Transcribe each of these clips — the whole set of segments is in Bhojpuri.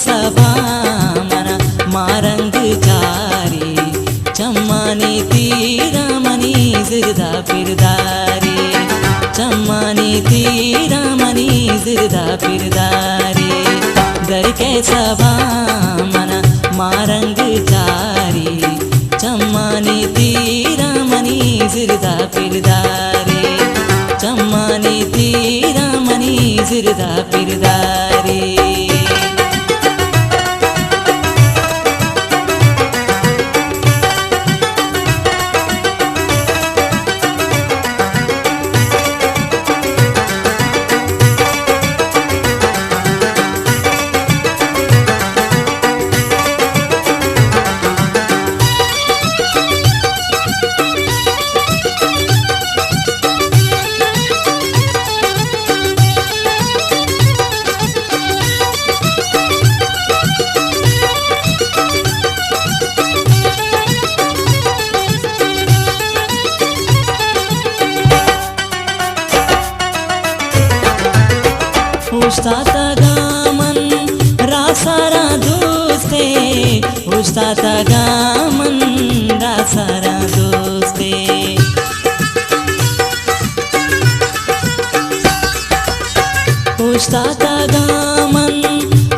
सभा मना मारंग चारी चम्मानी तीरा मनी जिरदा फिरदारी चम्मानी तीरा मनी जिरदा फिरदारी दर के सभा मना मारंग चारी चम्मानी तीरा मनी जिरदा फिरदारी चम्मानी तीरा मनी जिरदा फिरदारी उस्ताता गामन रासारा दोस्ते उस्ताता गामन रासारा दोस्ते उस्ताता गामन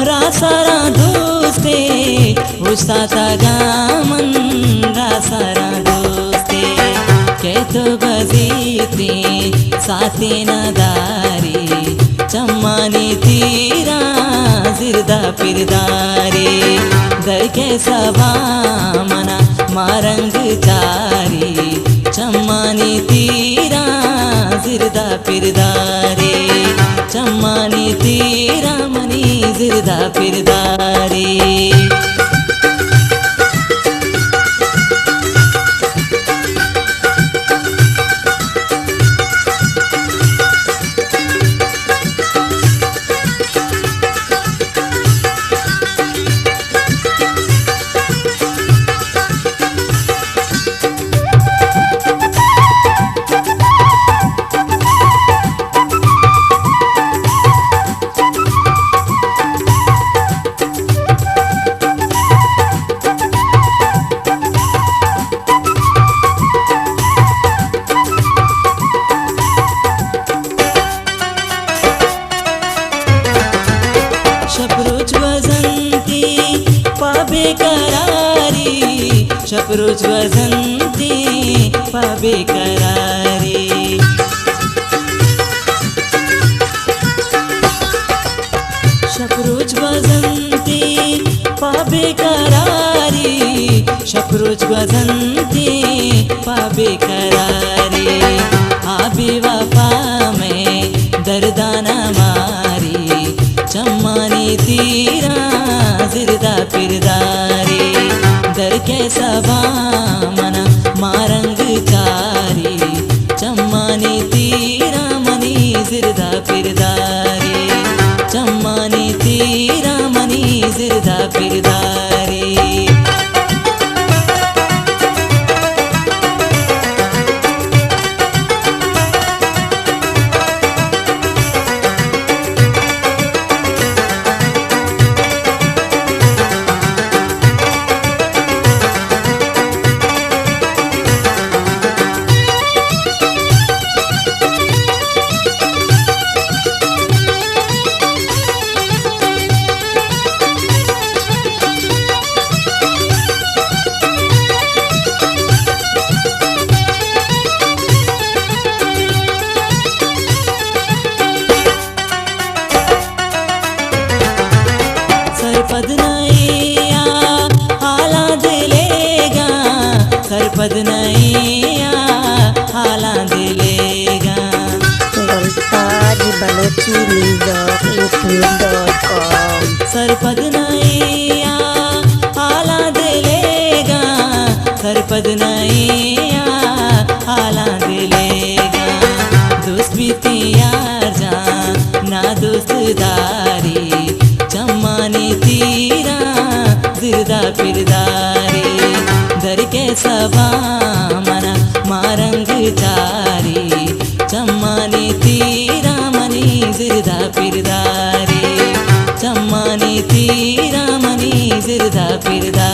रासारा दोस्ते उस्ताता गामन रासारा दोस्ते के तो बजीते साथे नदारी चम्मानी तीरा जिरदा फिरदारी दर के सभा मना मारंग चारी चम्मानी तीरा जिरदा फिरदारी चम्मानी तीरा मनी जिरदा फिरदारी शपरोज वजंती पाबे करारी शपरोज वजंती पाबे करारी शपरोज वजंती पाबे करारी शपरोज वजंती पाबे करारी आबे वफा में दर्दाना मारी चम्मानी तीरा जिरदा फिरदारी दर के सभा मना मारंग चारी चम्मानी तीरा मनी जिरदा फिरदारी चम्मानी तीरा मनी जिरदा फिरदारी सरपदनैया हाला दिलेगा सरपदनैया हाला दिलेगा Golkar Balochi YouTube.com सरपदनैया हाला दिलेगा सरपदनैया हाला दिलेगा दोस्त भी यार जा ना दोस्तदारी चम्मानी तीरा जिरदा फिरदारी दर के सभा मना मारंग चारी चम्मानी तीरा मनी जिरदा फिरदारी चम्मानी तीरा फिरदा